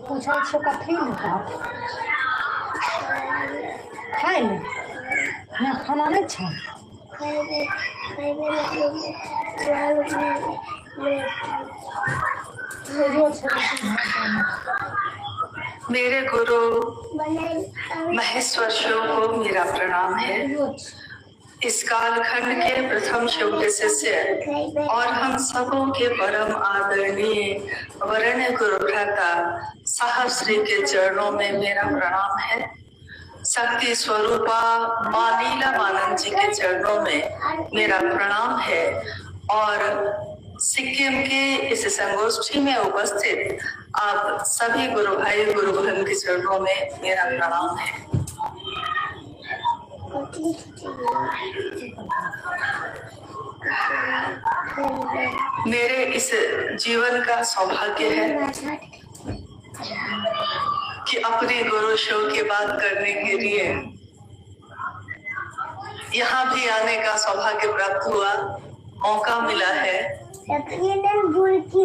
पूछा छो कथी खाए ले ना खाना नहीं छा मेरे गुरु महेश्वर शिव को मेरा प्रणाम है। इस कालखंड के प्रथम शिव के शिष्य और हम सबों के परम आदरणीय वरेण्य गुरु भ्राता साहब श्री के चरणों में मेरा प्रणाम है। शक्ति स्वरूपा माँ नीलामानंद जी के चरणों में मेरा प्रणाम है और सिक्किम के इस संगोष्ठी में उपस्थित आप सभी गुरु भाई गुरु बहन के चरणों में मेरा प्रणाम है। मेरे इस जीवन का सौभाग्य है कि अपने गुरु शिव की बात करने के लिए यहाँ भी आने का सौभाग्य प्राप्त हुआ, मौका मिला है।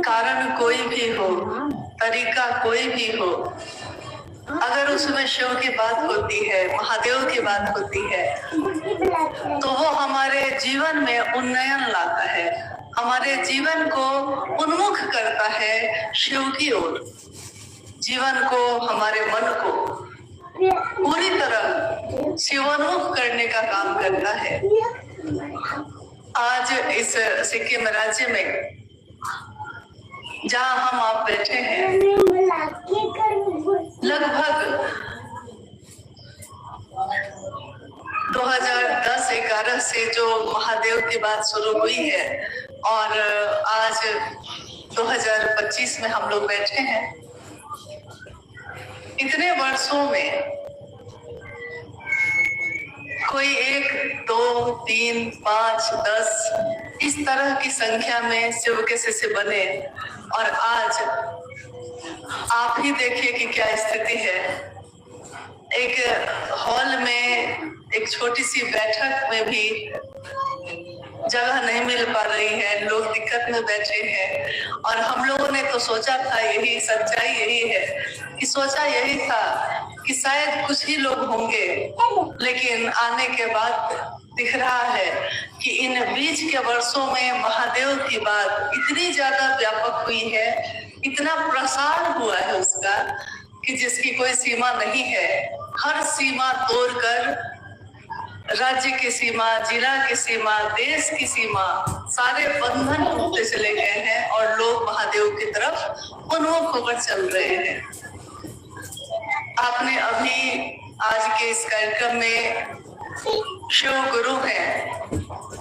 कारण कोई भी हो, तरीका कोई भी हो, अगर उसमें शिव की बात होती है, महादेव की बात होती है, तो वो हमारे जीवन में उन्नयन लाता है, हमारे जीवन को उन्मुख करता है शिव की ओर। जीवन को, हमारे मन को पूरी तरह शिवोन्मुख करने का काम करता है। आज इस सिक्किम राज्य में जहाँ हम आप बैठे हैं, लगभग 2010-11 से जो महादेव की बात शुरू हुई है और आज 2025 में हम लोग बैठे हैं, इतने वर्षों में कोई 1, 2, 3, 5, 10 इस तरह की संख्या में शिव के शिष्य बने और आज आप ही देखिए कि क्या स्थिति है। एक हॉल में एक छोटी सी बैठक में भी जगह नहीं मिल पा रही है, लोग दिक्कत में बैठे हैं। और हम लोगों ने तो सोचा था, यही सच्चाई यही है कि सोचा यही था कि शायद कुछ ही लोग होंगे, लेकिन आने के बाद दिख रहा है कि इन बीच के वर्षों में महादेव की बात इतनी ज्यादा व्यापक हुई है, इतना प्रसार हुआ है उसका कि जिसकी कोई सीमा नहीं है। हर सीमा तोड़कर राज्य की सीमा, जिला की सीमा, देश की सीमा, सारे बंधन टूटते चले गए हैं और लोग महादेव की तरफ उन्मुख होकर चल रहे हैं। आपने अभी आज के इस कार्यक्रम में शिव गुरु हैं,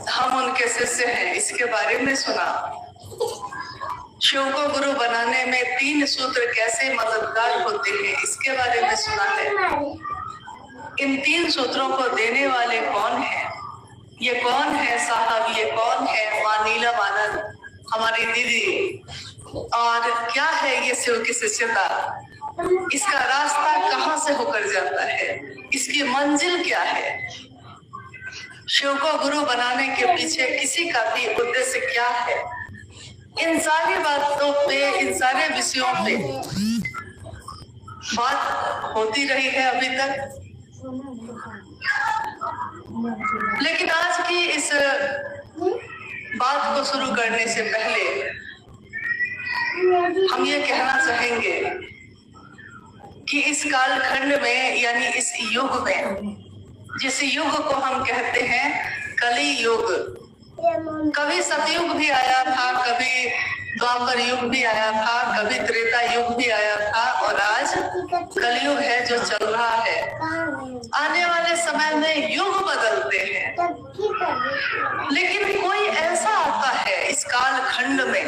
हम उनके शिष्य हैं, इसके बारे में सुना। शिव को गुरु बनाने में 3 सूत्र कैसे मददगार होते हैं, इसके बारे में सुना है। इन 3 सूत्रों को देने वाले कौन हैं? ये कौन है साहब, ये कौन है माँ नीलामानंद, हमारी दीदी, और क्या है ये शिव की शिष्यता? इसका रास्ता कहाँ से होकर जाता है, इसकी मंजिल क्या है? शिव को गुरु बनाने के पीछे किसी का भी उद्देश्य क्या है? इन सारी बातों पे, इन सारे विषयों पे बात होती रही है अभी तक। लेकिन आज की इस बात को शुरू करने से पहले हम ये कहना चाहेंगे कि इस कालखंड में, यानी इस युग में, जिस युग को हम कहते हैं कली युग, कभी सतयुग भी आया था, कभी द्वापर युग भी आया था, कभी त्रेता युग भी आया था, और आज कलयुग है जो चल रहा है। आने वाले समय में युग बदलते हैं, लेकिन कोई ऐसा आता है इस कालखंड में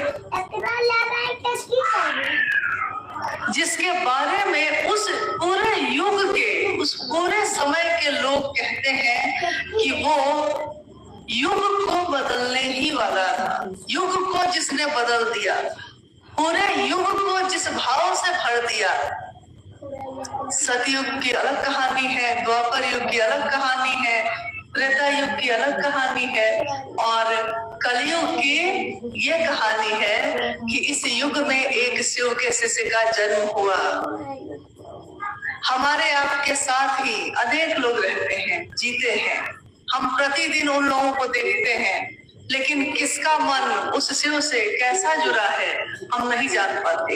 जिसके बारे में उस पूरे युग के, उस पूरे समय के लोग कहते हैं कि वो युग को बदलने ही वाला था। युग को जिसने बदल दिया, पूरे युग को जिस भाव से भर दिया। सतयुग की अलग कहानी है, द्वापर युग की अलग कहानी है, त्रेता युग की अलग कहानी है, और कलयुग की ये कहानी है कि इस युग में एक शिव के शिष्य का जन्म हुआ। हमारे आपके साथ ही अनेक लोग रहते हैं, जीते हैं, हम प्रतिदिन उन लोगों को देखते हैं, लेकिन किसका मन उस शिव से कैसा जुड़ा है हम नहीं जान पाते।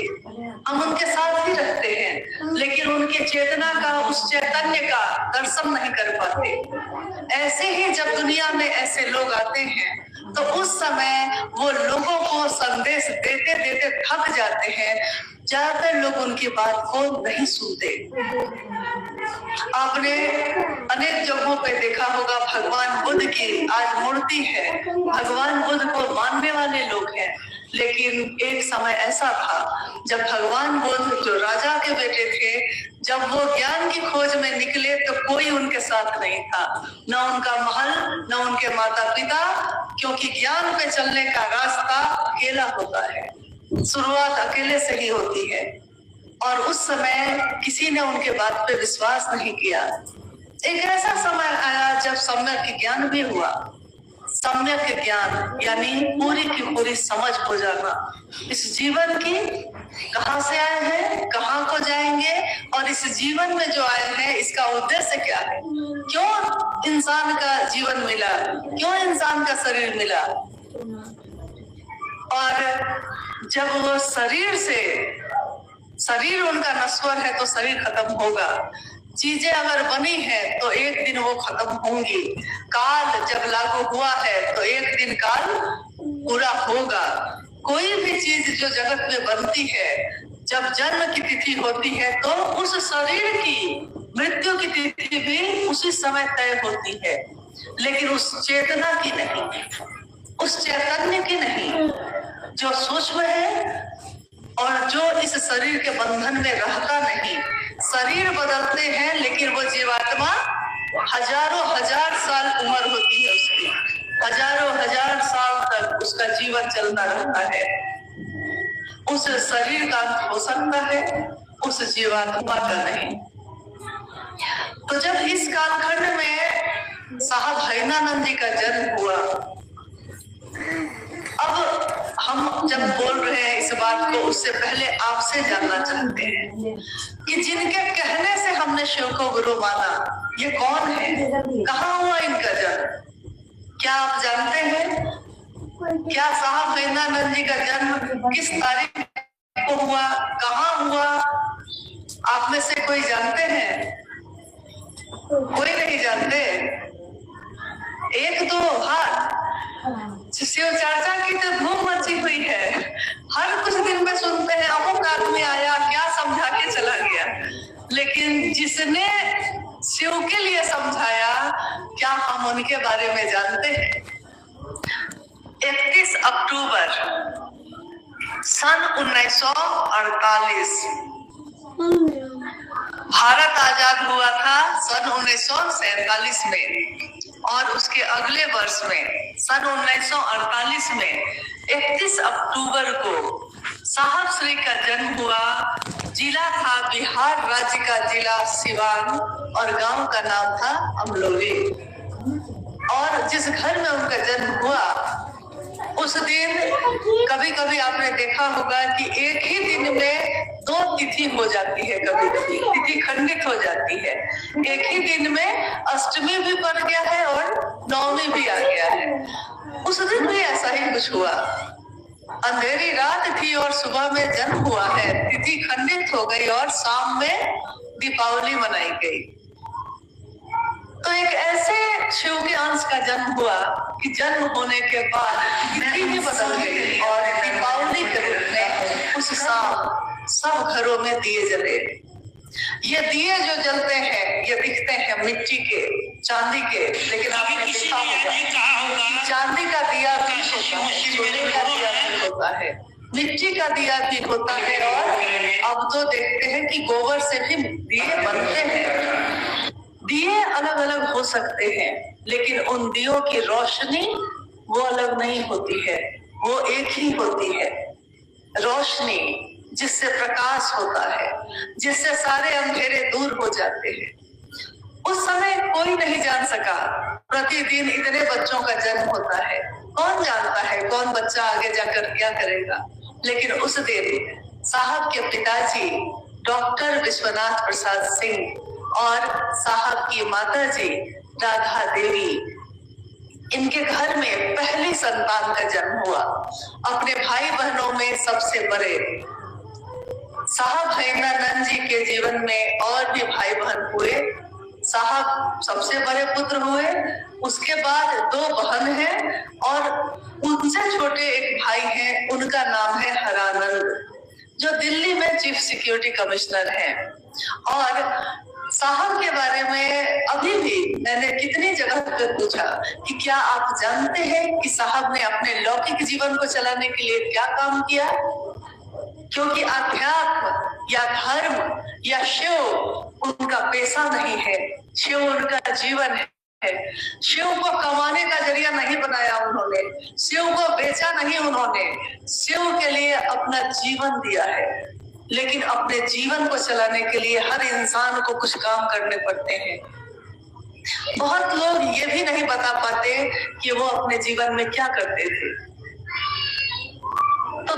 हम उनके साथ ही रहते हैं, लेकिन उनकी चेतना का, उस चैतन्य का दर्शन नहीं कर पाते। ऐसे ही जब दुनिया में ऐसे लोग आते हैं तो उस समय वो लोगों को संदेश देते देते थक जाते हैं। ज्यादातर लोग उनकी बात को नहीं सुनते। आपने अनेक जगहों पे देखा होगा भगवान बुद्ध की आज मूर्ति है, भगवान बुद्ध को मानने वाले लोग हैं, लेकिन एक समय ऐसा था जब भगवान बुद्ध जो राजा के बेटे थे, जब वो ज्ञान की खोज में निकले तो कोई उनके साथ नहीं था, न उनका महल, न उनके माता पिता, क्योंकि ज्ञान पे चलने का रास्ता अकेला होता है, शुरुआत अकेले से ही होती है। और उस समय किसी ने उनके बात पे विश्वास नहीं किया। एक ऐसा समय आया जब सम्यक ज्ञान भी हुआ। सम्यक ज्ञान यानी पूरी की पूरी समझ हो जाना इस जीवन की, कहाँ से आए हैं, कहाँ को जाएंगे, और इस जीवन में जो आए हैं इसका उद्देश्य क्या है, क्यों इंसान का जीवन मिला, क्यों इंसान का शरीर मिला। और जब वो शरीर उनका नश्वर है तो शरीर खत्म होगा, चीजें अगर बनी है तो एक दिन वो खत्म होंगी, काल जब लागू हुआ है तो एक दिन काल पूरा होगा। कोई भी चीज जो जगत में बनती है, जब जन्म की तिथि होती है तो उस शरीर की मृत्यु की तिथि भी उसी समय तय होती है, लेकिन उस चेतना की नहीं, उस चैतन्य की नहीं, जो सूक्ष्म है और जो इस शरीर के बंधन में रहता नहीं। शरीर बदलते हैं लेकिन वो जीवात्मा हजारों हजार साल उम्र होती है उसकी, हजारों हजार साल तक उसका जीवन चलता रहता है। उस शरीर का अंत हो सकता है, उस जीवात्मा का नहीं। तो जब इस कालखंड में साहब हैनानंद जी का जन्म हुआ, अब हम जब बोल रहे हैं इस बात को, उससे पहले आपसे जानना चाहते हैं कि जिनके कहने से हमने शिव को गुरु माना, ये कौन है, कहाँ हुआ इनका जन्म, क्या आप जानते हैं? क्या साहब हैनानंद जी का जन्म किस तारीख को हुआ, कहाँ हुआ? आप में से कोई जानते हैं? कोई नहीं जानते? एक दो हाथ। शिव चर्चा की तो धूम मची हुई है, हर कुछ दिन में सुनते हैं अमुक आदमी आया, क्या समझा के चला गया, लेकिन जिसने शिव के लिए समझाया, क्या हम उनके बारे में जानते हैं? 31 अक्टूबर सन 1948 भारत आजाद हुआ था सन 1947 में, और उसके अगले वर्ष में सन 1948 में 31 अक्टूबर को साहब श्री का जन्म हुआ। जिला था बिहार राज्य का जिला सिवान, और गांव का नाम था अमलोली। और जिस घर में उनका जन्म हुआ उस दिन, कभी कभी आपने देखा होगा कि एक ही दिन में 2 तिथि हो जाती है, कभी कभी तिथि खंडित हो जाती है। एक ही दिन में अष्टमी भी पड़ गया है और नवमी भी आ गया है। उस दिन भी ऐसा ही कुछ हुआ, अंधेरी रात थी और सुबह में जन्म हुआ है, तिथि खंडित हो गई और शाम में दीपावली मनाई गई। तो एक ऐसे शिव के अंश का जन्म हुआ कि जन्म होने के बाद तिथि भी बदल गई, और दीपावली के रूप में उस शाम सब घरों में दिए जले। ये दिए जो जलते हैं ये दिखते हैं मिट्टी के, चांदी के, लेकिन आपने देखा होगा कि चांदी का दिया भी होता है, सोने का दिया भी होता है, मिट्टी का दिया भी होता है, और अब तो देखते हैं कि गोबर से भी दिए बनते हैं। दिए अलग अलग हो सकते हैं, लेकिन उन दियों की रोशनी वो अलग नहीं होती है, वो एक ही होती है। रोशनी जिससे प्रकाश होता है, जिससे सारे अंधेरे दूर हो जाते हैं। उस समय कोई नहीं जान सका, प्रतिदिन इतने बच्चों का जन्म होता है, कौन जानता है कौन बच्चा आगे जाकर क्या करेगा। लेकिन उस दिन साहब के पिताजी डॉक्टर विश्वनाथ प्रसाद सिंह और साहब की माताजी राधा देवी, इनके घर में पहली संतान का जन्म हुआ। अपने भाई बहनों में सबसे बड़े साहब हरेंद्रानंद जी के जीवन में और भी भाई बहन हुए। साहब सबसे बड़े पुत्र हुए, उसके बाद 2 बहन हैं और उनसे छोटे एक भाई हैं, उनका नाम है हरानंद, जो दिल्ली में चीफ सिक्योरिटी कमिश्नर हैं। और साहब के बारे में अभी भी मैंने कितनी जगह पर पूछा कि क्या आप जानते हैं कि साहब ने अपने लौकिक जीवन को चलाने के लिए क्या काम किया। क्योंकि अध्यात्म या धर्म या शिव उनका पेशा नहीं है, शिव उनका जीवन है। शिव को कमाने का जरिया नहीं बनाया उन्होंने, शिव को बेचा नहीं उन्होंने, शिव के लिए अपना जीवन दिया है। लेकिन अपने जीवन को चलाने के लिए हर इंसान को कुछ काम करने पड़ते हैं। बहुत लोग ये भी नहीं बता पाते कि वो अपने जीवन में क्या करते थे। तो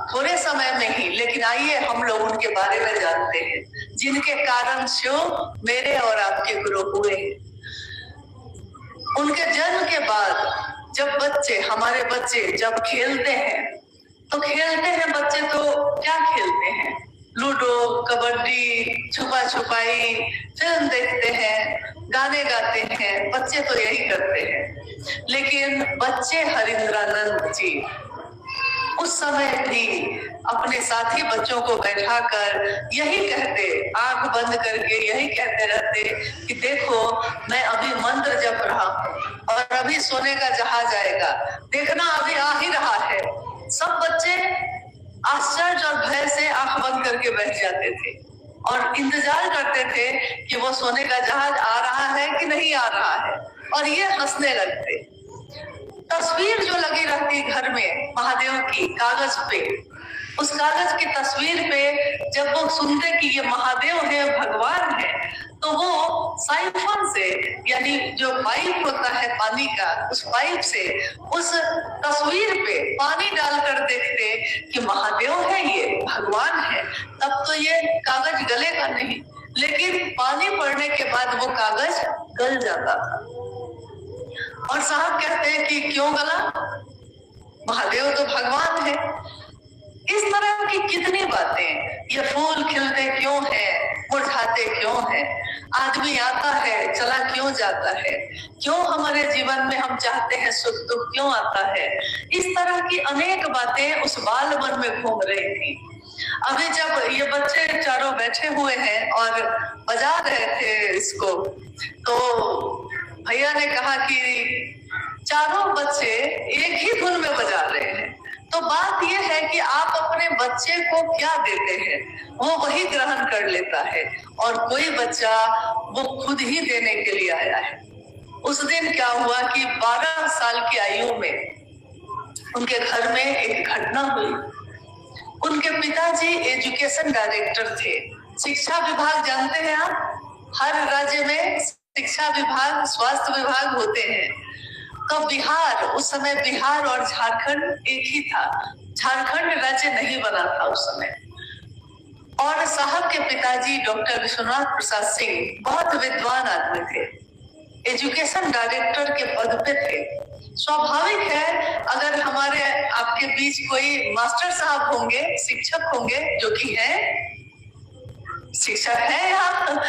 थोड़े समय में ही, लेकिन आइए हम लोग उनके बारे में जानते हैं, जिनके कारण शिव मेरे और आपके गुरु हुए हैं। उनके जन्म के बाद जब हमारे बच्चे जब खेलते हैं तो बच्चे तो क्या खेलते हैं, लूडो, कबड्डी, छुपा छुपाई, फिल्म देखते हैं, गाने गाते हैं, बच्चे तो यही करते हैं। लेकिन बच्चे हरिंद्रानंद जी उस समय भी अपने साथी बच्चों को बैठाकर यही कहते, आंख बंद करके यही कहते रहते कि देखो मैं अभी मंत्र जप रहा हूं और अभी सोने का जहाज आएगा, देखना अभी आ ही रहा है। सब बच्चे आश्चर्य और भय से आंख बंद करके बैठ जाते थे और इंतजार करते थे कि वो सोने का जहाज आ रहा है कि नहीं आ रहा है, और ये हंसने लगते। तस्वीर जो लगी रहती घर में महादेव की कागज पे, उस कागज की तस्वीर पे जब वो सुनते कि ये महादेव है, भगवान है, तो वो साइफन से, यानी जो पाइप होता है पानी का, उस पाइप से उस तस्वीर पे पानी डालकर देखते कि महादेव है, ये भगवान है। तब तो ये कागज गलेगा नहीं, लेकिन पानी पड़ने के बाद वो कागज गल जाता था। और साहब कहते हैं कि क्यों गला, महादेव तो भगवान है। इस तरह की कितनी बातें, ये फूल खिलते क्यों है, मुरझाते क्यों है, आदमी आता है चला क्यों जाता है, क्यों हमारे जीवन में हम चाहते हैं सुख दुख क्यों आता है, इस तरह की अनेक बातें उस बाल मन में घूम रही थी। अभी जब ये बच्चे चारों बैठे हुए हैं और बजा रहे थे इसको, तो भैया ने कहा कि चारों बच्चे एक ही धुन में बजा रहे हैं। तो बात यह है कि आप अपने बच्चे को क्या देते हैं, वो वही ग्रहण कर लेता है, और कोई बच्चा वो खुद ही देने के लिए आया है। उस दिन क्या हुआ कि 12 साल की आयु में उनके घर में एक घटना हुई। उनके पिताजी एजुकेशन डायरेक्टर थे। शिक्षा विभाग जानते हैं आप, हर राज्य में शिक्षा विभाग, स्वास्थ्य विभाग होते हैं। तो बिहार, उस समय बिहार और झारखंड एक ही था, झारखंड राज्य नहीं बना था उस समय। और साहब के पिताजी डॉक्टर विश्वनाथ प्रसाद सिंह बहुत विद्वान आदमी थे, एजुकेशन डायरेक्टर के पद पे थे। स्वाभाविक है अगर हमारे आपके बीच कोई मास्टर साहब होंगे, शिक्षक होंगे, जो कि है शिक्षक है यहाँ,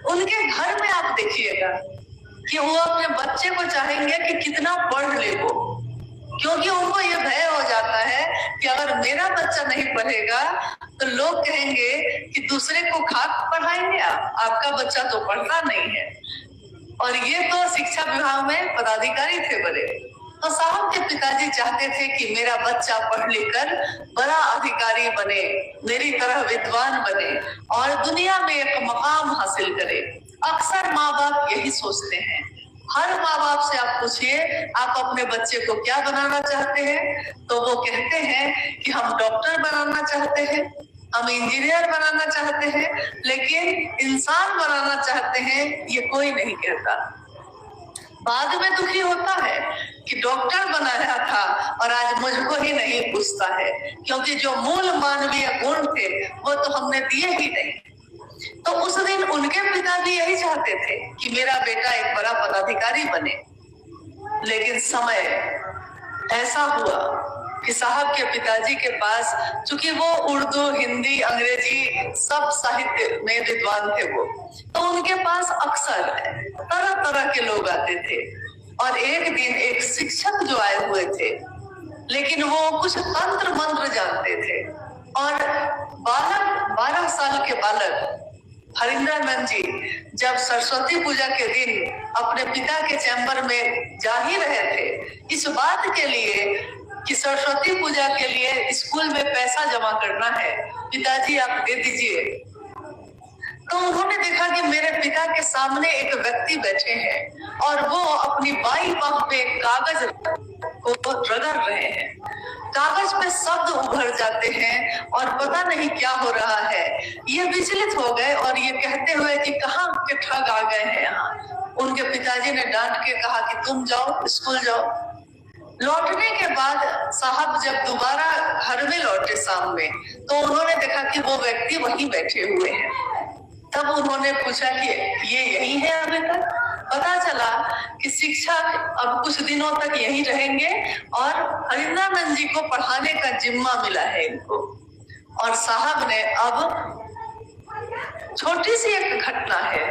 उनके घर में आप देखिएगा कि वो अपने बच्चे को चाहेंगे कि कितना पढ़ ले वो, क्योंकि उनको ये भय हो जाता है कि अगर मेरा बच्चा नहीं पढ़ेगा तो लोग कहेंगे कि दूसरे को खाक पढ़ाएंगे, आपका बच्चा तो पढ़ता नहीं है। और ये तो शिक्षा विभाग में पदाधिकारी थे बड़े। तो साहब के पिताजी चाहते थे कि मेरा बच्चा पढ़ लिख कर बड़ा अधिकारी बने, मेरी तरह विद्वान बने और दुनिया में एक मकाम हासिल करे। अक्सर माँ बाप यही सोचते हैं। हर माँ बाप से आप पूछिए आप अपने बच्चे को क्या बनाना चाहते हैं, तो वो कहते हैं कि हम डॉक्टर बनाना चाहते हैं, हम इंजीनियर बनाना चाहते हैं, लेकिन इंसान बनाना चाहते हैं, ये कोई नहीं कहता। बाद में दुखी होता है कि डॉक्टर बनाया था और आज मुझको ही नहीं पूछता है, क्योंकि जो मूल मानवीय गुण थे वो तो हमने दिए ही नहीं। तो उस दिन उनके पिता भी यही चाहते थे कि मेरा बेटा एक बड़ा पदाधिकारी बने, लेकिन समय ऐसा हुआ कि साहब के पिताजी के पास, चूंकि वो उर्दू, हिंदी, अंग्रेजी सब साहित्य में विद्वान थे वो, तो उनके पास अक्सर तरह तरह के लोग आते थे। और एक दिन एक शिक्षक जो आए हुए थे, लेकिन वो कुछ तंत्र मंत्र जानते थे, और बालक 12 साल के बालक हरिंद्रानंद जी जब सरस्वती पूजा के दिन अपने पिता के चैम्बर में जा ही रहे थे इस बात के लिए कि सरस्वती पूजा के लिए स्कूल में पैसा जमा करना है, पिताजी आप दे दीजिए, तो उन्होंने देखा कि मेरे पिता के सामने एक व्यक्ति बैठे हैं और वो अपनी बाईं बांह पे कागज को रगड़ रहे हैं। कागज पे शब्द उभर जाते हैं और पता नहीं क्या हो रहा है। ये विचलित हो गए और ये कहते हुए कि कहाँ के ठग आ गए हैं यहाँ। उनके पिताजी ने डांट के कहा कि तुम जाओ, स्कूल जाओ। लौटने के बाद साहब जब दोबारा घर में लौटे शाम में, तो उन्होंने देखा कि वो व्यक्ति वहीं बैठे हुए हैं। तब उन्होंने पूछा कि ये यही है अभी तक? पता चला कि शिक्षक अब कुछ दिनों तक यहीं रहेंगे और हरिंद्रानंद जी को पढ़ाने का जिम्मा मिला है इनको। और साहब ने अब, छोटी सी एक घटना है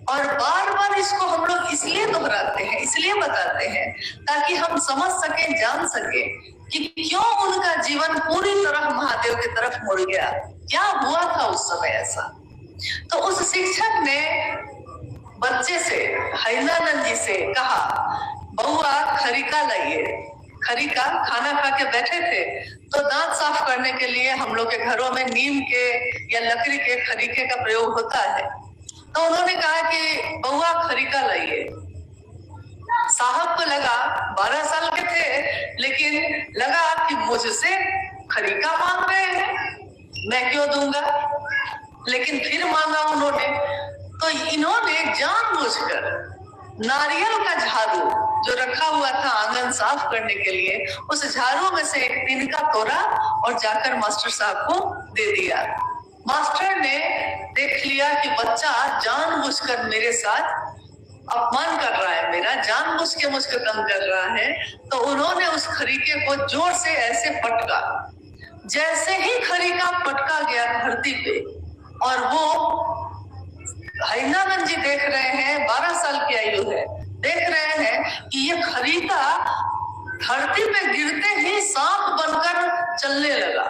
और बार बार इसको हम लोग इसलिए दोहराते हैं, इसलिए बताते हैं ताकि हम समझ सके, जान सके कि क्यों उनका जीवन पूरी तरह महादेव की तरफ मुड़ गया, क्या हुआ था उस समय ऐसा। तो उस शिक्षक ने बच्चे से, हरिंद्रानंद जी से कहा, बउआ खरीका लाइए। खरीका, खाना खा के बैठे थे तो दांत साफ करने के लिए हम लोग के घरों में नीम के या लकड़ी के खरीके का प्रयोग होता है। तो उन्होंने कहा कि बउआ खरीका लाइए। साहब को लगा, 12 साल के थे, लेकिन लगा कि मुझसे खरीका मांग रहे हैं, मैं क्यों दूंगा। लेकिन फिर मांगा उन्होंने, तो इन्होंने जानबूझकर नारियल का झाड़ू जो रखा हुआ था आंगन साफ करने के लिए, उस झाड़ू में से एक तिनका तोड़ा और जाकर मास्टर साहब को दे दिया। मास्टर ने देख लिया कि बच्चा जानबूझकर मेरे साथ अपमान कर रहा है, मेरा जानबूझ के मुझको तंग कर रहा है। तो उन्होंने उस खरीके को जोर से ऐसे पटका। जैसे ही खरीका पटका गया धरती पे, और वो हरिंद्रानंद जी देख रहे हैं, 12 साल की आयु है, देख रहे हैं कि ये खरीका धरती पे गिरते ही सांप बनकर चलने लगा।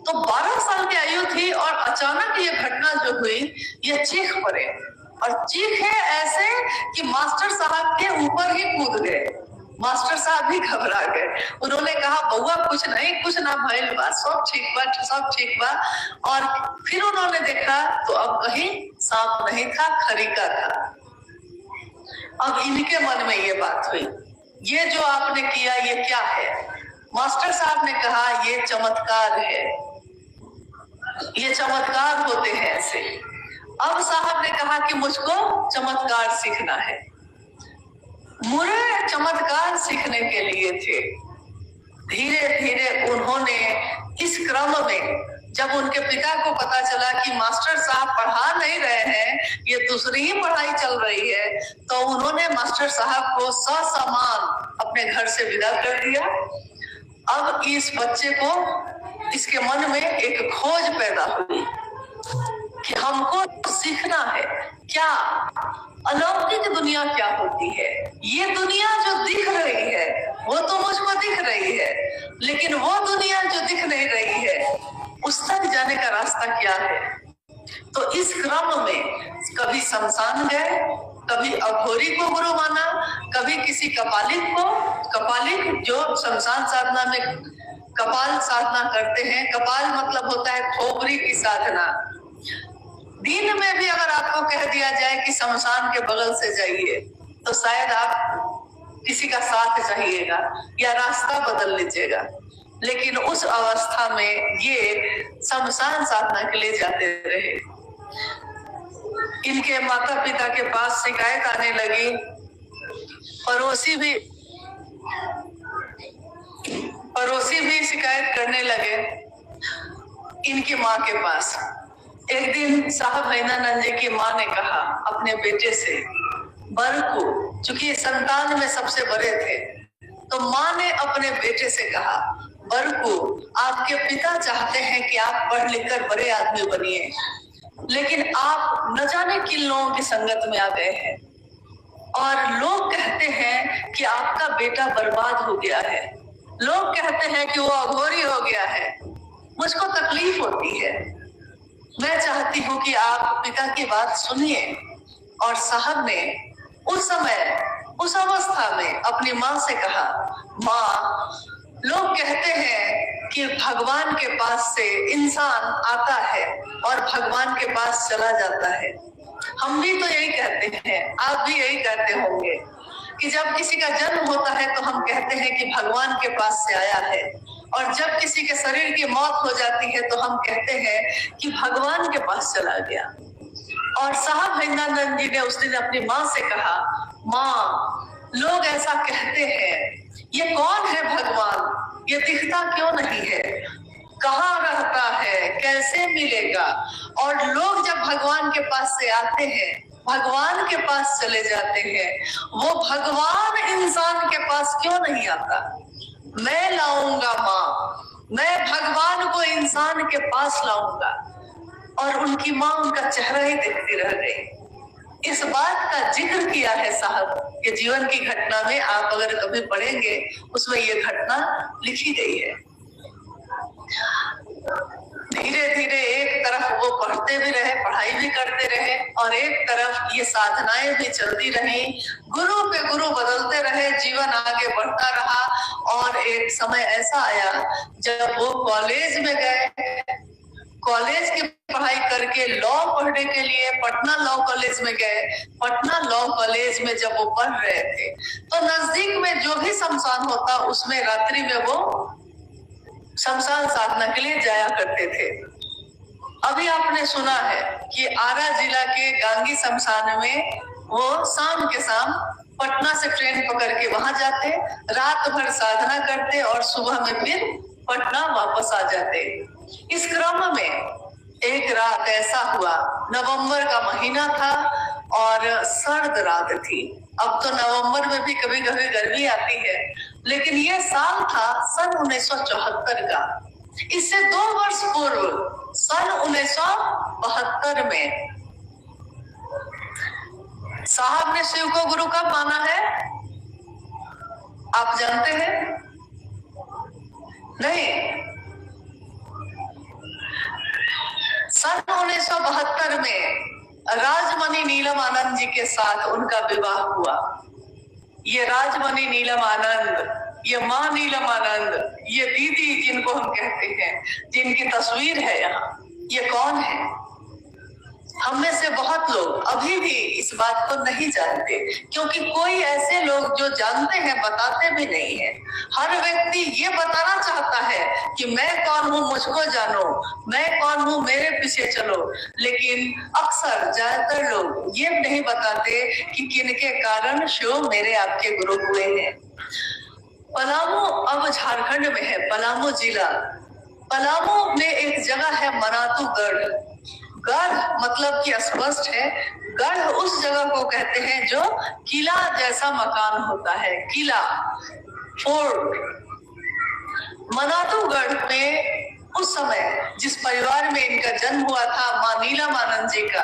तो 12 साल की आयु थी और अचानक ये घटना जो हुई, ये चीख पड़े और चीखे ऐसे कि मास्टर साहब के ऊपर ही कूद गए। मास्टर साहब भी घबरा गए। उन्होंने कहा, बउआ कुछ नहीं, कुछ ना भइल बा, सब ठीक बा, सब ठीक बा। और फिर उन्होंने देखा तो अब कहीं सांप नहीं था, खरीका था। अब इनके मन में ये बात हुई, ये जो आपने किया ये क्या है। मास्टर साहब ने कहा, ये चमत्कार है, ये चमत्कार होते हैं ऐसे। अब साहब ने कहा कि मुझको चमत्कार सीखना है। मुझे चमत्कार सीखने के लिए थे। धीरे धीरे उन्होंने इस क्रम में, जब उनके पिता को पता चला कि मास्टर साहब पढ़ा नहीं रहे हैं, ये दूसरी ही पढ़ाई चल रही है, तो उन्होंने मास्टर साहब को ससम्मान अपने घर से विदा कर दिया। अब इस बच्चे को, इसके मन में एक खोज पैदा हुई कि हमको सीखना है क्या, अलौकिक दुनिया क्या होती है। ये दुनिया जो दिख रही है वो तो मुझको दिख रही है, लेकिन वो दुनिया जो दिख नहीं रही है उस तक जाने का रास्ता क्या है। तो इस क्रम में कभी शमशान गए, कभी अघोरी को गुरु माना, कभी किसी कपालिक को, कपालिक जो शमशान साधना में कपाल साधना करते हैं। कपाल मतलब होता है खोपड़ी की साधना। दिन में भी अगर आपको कह दिया जाए कि शमशान के बगल से जाइए, तो शायद आप किसी का साथ चाहिएगा या रास्ता बदल लीजिएगा। लेकिन उस अवस्था में ये शमशान साधना के लिए जाते रहे। इनके माता पिता के पास शिकायत आने लगी, पड़ोसी भी शिकायत करने लगे इनकी माँ के पास। एक दिन साहब हैदरानंद जी की माँ ने कहा अपने बेटे से, बर को, चूंकि संतान में सबसे बड़े थे, तो माँ ने अपने बेटे से कहा, बर को, आपके पिता चाहते हैं कि आप पढ़ लिख कर बड़े आदमी बनिए, लेकिन आप न जाने किन लोगों की संगत में आ गए हैं और लोग कहते हैं कि आपका बेटा बर्बाद हो गया है, लोग कहते हैं कि वो अघोरी हो गया है। मुझको तकलीफ होती है, मैं चाहती हूँ कि आप पिता की बात सुनिए। और साहब ने उस समय, उस अवस्था में अपनी माँ से कहा, माँ, लोग कहते हैं कि भगवान के पास से इंसान आता है और भगवान के पास चला जाता है। हम भी तो यही कहते हैं, आप भी यही कहते होंगे कि जब किसी का जन्म होता है तो हम कहते हैं कि भगवान के पास से आया है, और जब किसी के शरीर की मौत हो जाती है तो हम कहते हैं कि भगवान के पास चला गया। और साहब हैदरानंद जी ने उस दिन अपनी माँ से कहा, माँ, लोग ऐसा कहते हैं, ये कौन है भगवान, ये दिखता क्यों नहीं है, कहाँ रहता है, कैसे मिलेगा? और लोग जब भगवान के पास से आते हैं, भगवान के पास चले जाते हैं, वो भगवान इंसान के पास क्यों नहीं आता? मैं लाऊंगा माँ, मैं भगवान को इंसान के पास लाऊंगा। और उनकी माँ उनका चेहरा ही देखती रह गई। इस बात का जिक्र किया है साहब के जीवन की घटना में, आप अगर कभी पढ़ेंगे उसमें ये घटना लिखी गई है। धीरे धीरे एक तरफ वो पढ़ते भी रहे, पढ़ाई भी करते रहे, और एक तरफ ये साधनाएं भी चलती रही, गुरु पे गुरु बदलते रहे, जीवन आगे बढ़ता रहा। और एक समय ऐसा आया जब वो कॉलेज में गए, कॉलेज की पढ़ाई करके लॉ पढ़ने के लिए पटना लॉ कॉलेज में गए। पटना लॉ कॉलेज में जब वो पढ़ रहे थे तो नजदीक में जो भी शमशान होता उसमें रात्रि में वो शमशान साधना के लिए जाया करते थे। अभी आपने सुना है कि आरा जिला के गांगी शमशान में वो शाम के शाम पटना से ट्रेन पकड़ के वहां जाते, रात भर साधना करते और सुबह में फिर पटना वापस आ जाते। इस क्रम में एक रात ऐसा हुआ, नवंबर का महीना था और सर्द रात थी। अब तो नवंबर में भी कभी कभी गर्मी आती है, लेकिन ये साल था सन 1974 का। इससे 2 वर्ष पूर्व सन 1972 में साहब ने शिव को गुरु कब माना है, आप जानते हैं? नहीं, सन 1972 में राजमणि नीलम आनंद जी के साथ उनका विवाह हुआ। ये राजमणि नीलम आनंद, ये माँ नीलम आनंद, ये दीदी जिनको हम कहते हैं, जिनकी तस्वीर है यहाँ, ये कौन है? हम में से बहुत लोग अभी भी इस बात को नहीं जानते, क्योंकि कोई ऐसे लोग जो जानते हैं बताते भी नहीं है। हर व्यक्ति ये बताना चाहता है कि मैं कौन हूँ, मुझको जानो, मैं कौन हूँ, मेरे पीछे चलो, लेकिन अक्सर ज्यादातर लोग ये नहीं बताते कि किनके कारण शिव मेरे आपके गुरु हुए हैं। पलामू अब झारखंड में है, पलामू जिला। पलामू में एक जगह है मनातूगढ़। गढ़ मतलब कि स्पष्ट है, गढ़ उस जगह को कहते हैं जो किला जैसा मकान होता है, किला, फोर्ट। मनातूगढ़ में उस समय जिस परिवार में इनका जन्म हुआ था, माँ नीलम आनंद जी का,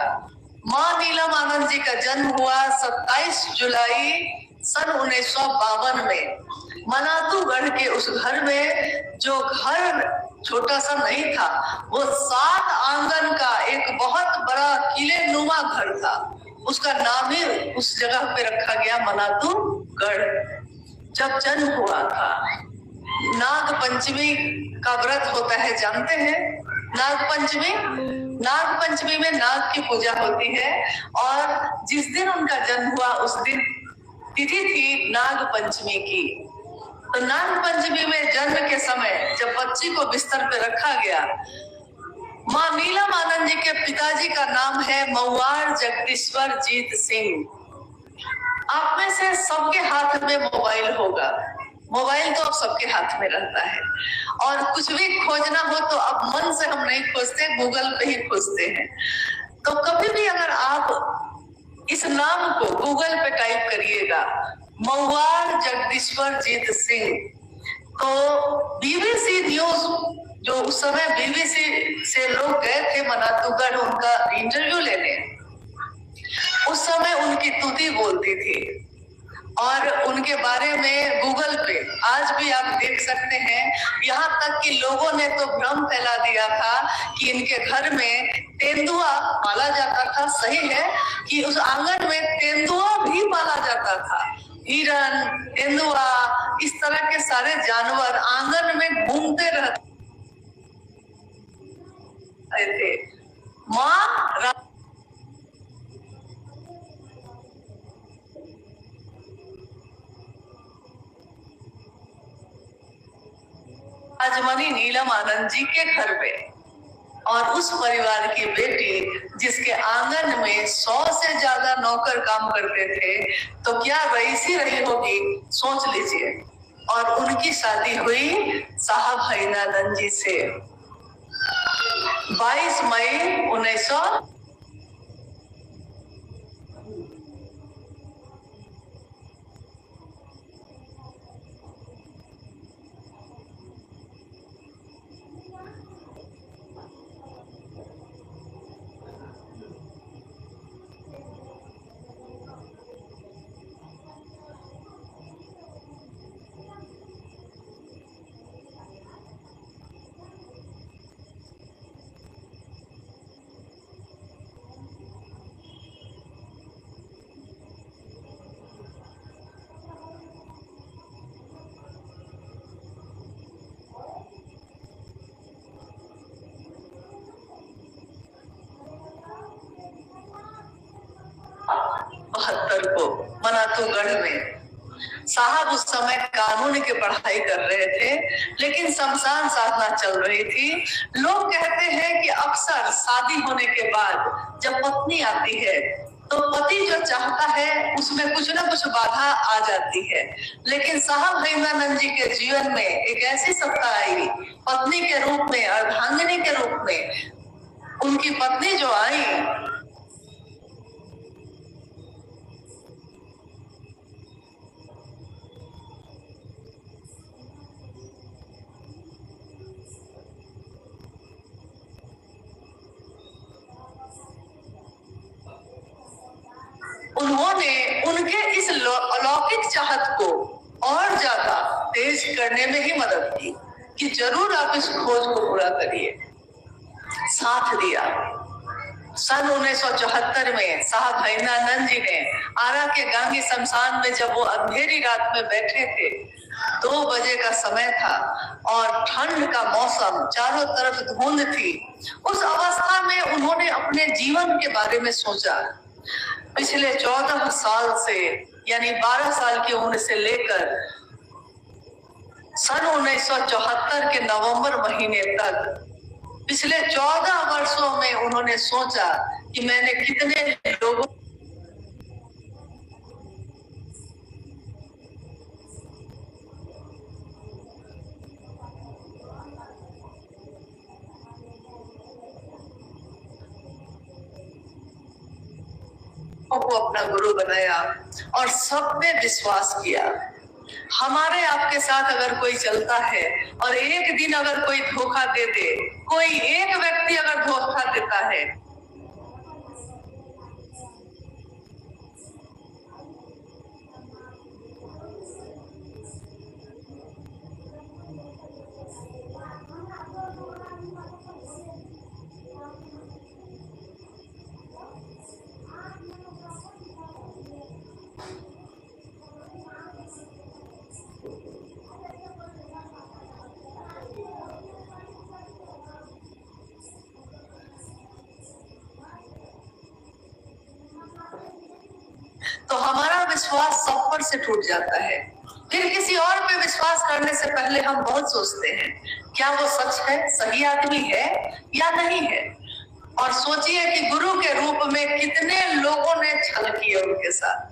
माँ नीलम आनंद जी का जन्म हुआ 27 जुलाई सन 1952 में। मनातूगढ़ के उस घर में, जो घर छोटा सा नहीं था, वो 7 आंगन का एक बहुत बड़ा किले नुमा घर था। उसका नाम ही उस जगह पे रखा गया मनातूगढ़। जब जन्म हुआ था, नाग पंचमी का व्रत होता है, जानते हैं? नाग पंचमी में नाग की पूजा होती है, और जिस दिन उनका जन्म हुआ उस दिन तिथि थी नाग पंचमी की। तो नाग पंचमी में जन्म के समय जब बच्ची को बिस्तर पे रखा गया। मां नीलम आनंद जी के पिताजी का नाम है महुआर जगदीश्वर जीत सिंह। आप में से सबके हाथ में मोबाइल होगा। मोबाइल तो अब सबके हाथ में रहता है, और कुछ भी खोजना हो तो अब मन से हम नहीं खोजते, गूगल पे ही खोजते हैं। तो कभी भी अगर आप इस नाम को गूगल पे टाइप करिएगा, महुआर जगदीश्वर जीत सिंह, तो बीबीसी न्यूज, जो उस समय बीबीसी से लोग गए थे मनातूगढ़ उनका इंटरव्यू लेने, उस समय उनकी तूती बोलती थी। और उनके बारे में गूगल पे आज भी आप देख सकते हैं। यहाँ तक कि लोगों ने तो भ्रम फैला दिया था कि इनके घर में तेंदुआ पाला जाता था। सही है कि उस आंगन में तेंदुआ भी पाला जाता था। हिरन, तेंदुआ, इस तरह के सारे जानवर आंगन में घूमते रहते थे। माँ राजमणि नीलम आनंद जी के घर में, और उस परिवार की बेटी जिसके आंगन में 100 से ज्यादा नौकर काम करते थे, तो क्या रईसी रही होगी, सोच लीजिए। और उनकी शादी हुई साहब हईनानंद जी से 22 मई 1900। को मनातूगढ़ में साहब उस समय कानून की पढ़ाई कर रहे थे, लेकिन शमशान साधना चल रही थी। लोग कहते हैं कि अक्सर शादी होने के बाद जब पत्नी आती है तो पति जो चाहता है उसमें कुछ ना कुछ बाधा आ जाती है। लेकिन साहब हईनानंद जी के जीवन में एक ऐसी सत्ता आई, पत्नी के रूप में, अर्धांगिनी के रूप में। उनकी पत्नी जो आई, उन्होंने उनके इस अलौकिक चाहत को और ज्यादा तेज करने में ही मदद की कि जरूर आप इस खोज को पूरा करिए। साथ दिया। सन 1974 में साहब हईनानंद जी ने आरा के गांगी शमशान में, जब वो अंधेरी रात में बैठे थे, 2 बजे का समय था और ठंड का मौसम, चारों तरफ धुंध थी। उस अवस्था में उन्होंने अपने जीवन के बारे में सोचा। पिछले 14 साल से, यानी 12 साल की उम्र से लेकर सन 1974 के नवंबर महीने तक, पिछले 14 वर्षों में उन्होंने सोचा कि मैंने कितने लोगों को अपना गुरु बनाया और सब पे विश्वास किया। हमारे आपके साथ अगर कोई चलता है और एक दिन अगर कोई धोखा दे दे, कोई एक व्यक्ति अगर धोखा देता है, तो हमारा विश्वास सब पर से टूट जाता है। फिर किसी और पे विश्वास करने से पहले हम बहुत सोचते हैं क्या वो सच है, सही आदमी है या नहीं है। और सोचिए कि गुरु के रूप में कितने लोगों ने छल किए उनके साथ।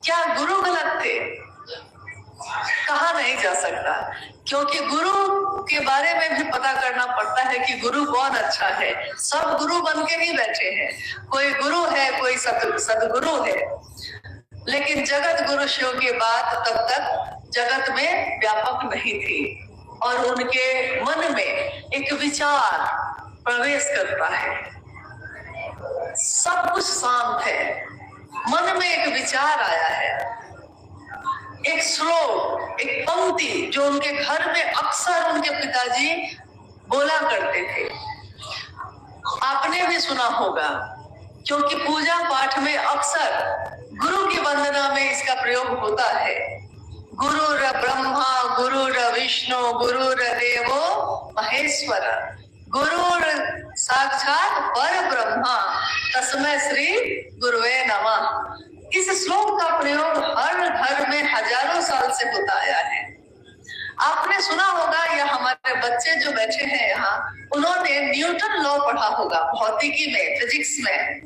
क्या गुरु गलत थे? कहा नहीं जा सकता, क्योंकि गुरु के बारे में भी पता करना पड़ता है कि गुरु कौन अच्छा है। सब गुरु बन के नहीं बैठे हैं, कोई गुरु है, कोई सदगुरु है, लेकिन जगत गुरु शिव की बात तब तक जगत में व्यापक नहीं थी। और उनके मन में एक विचार प्रवेश करता है, सब कुछ शांत है, मन में एक विचार आया है, एक श्लोक, एक पंक्ति जो उनके घर में अक्सर उनके पिताजी बोला करते थे। आपने भी सुना होगा, क्योंकि पूजा पाठ में अक्सर गुरु की वंदना में इसका प्रयोग होता है। गुरुर ब्रह्मा गुरुर विष्णु गुरुर देवो महेश्वर, गुरुर साक्षात पर ब्रह्मा तस्मै श्री गुरुवे नमः। इस श्लोक का प्रयोग हर घर में हजारों साल से होता आया है। आपने सुना होगा, या हमारे बच्चे जो बैठे हैं यहाँ, उन्होंने न्यूटन लॉ पढ़ा होगा भौतिकी में, फिजिक्स में।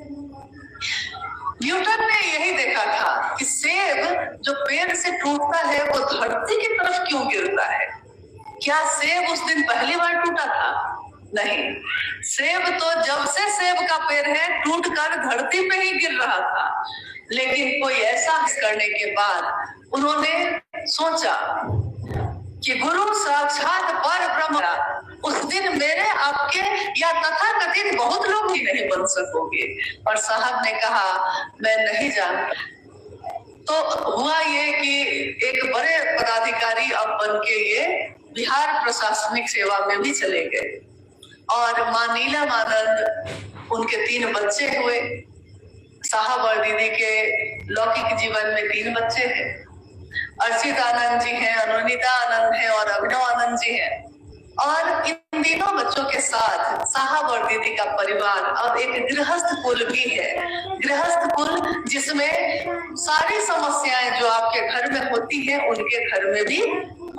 न्यूटन ने यही देखा था कि सेब जो पेड़ से टूटता है वो धरती की तरफ क्यों गिरता है। क्या सेब उस दिन पहली बार टूटा था? नहीं, सेब तो जब से सेब का पेड़ है टूटकर धरती पे ही गिर रहा था। लेकिन कोई ऐसा करने के बाद उन्होंने सोचा कि गुरु साक्षात पर ब्रह्म, उस दिन मेरे आपके या तथा कथित बहुत लोग ही नहीं बन सकोगे। और साहब ने कहा मैं नहीं जानता। तो हुआ ये कि एक बड़े पदाधिकारी अब बन के ये बिहार प्रशासनिक सेवा में भी चले गए। और मां नीलम आनंद, उनके 3 बच्चे हुए। साहब और दीदी के लौकिक जीवन में 3 बच्चे हैं। अर्चित आनंद जी हैं, अनुनीता आनंद है और अभिनव आनंद जी हैं। और इन तीनों बच्चों के साथ साहब और दीदी का परिवार अब एक गृहस्थ कुल भी है। गृहस्थ कुल जिसमें सारी समस्याएं जो आपके घर में होती हैं उनके घर में भी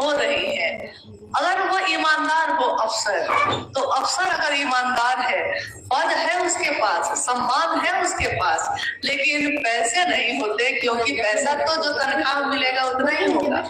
हो रही हैं। अगर वो ईमानदार हो अफसर, तो अफसर अगर ईमानदार है, पद है उसके पास, सम्मान है उसके पास, लेकिन पैसे नहीं होते, क्योंकि पैसा तो जो तनख्वाह मिलेगा उतना ही होगा।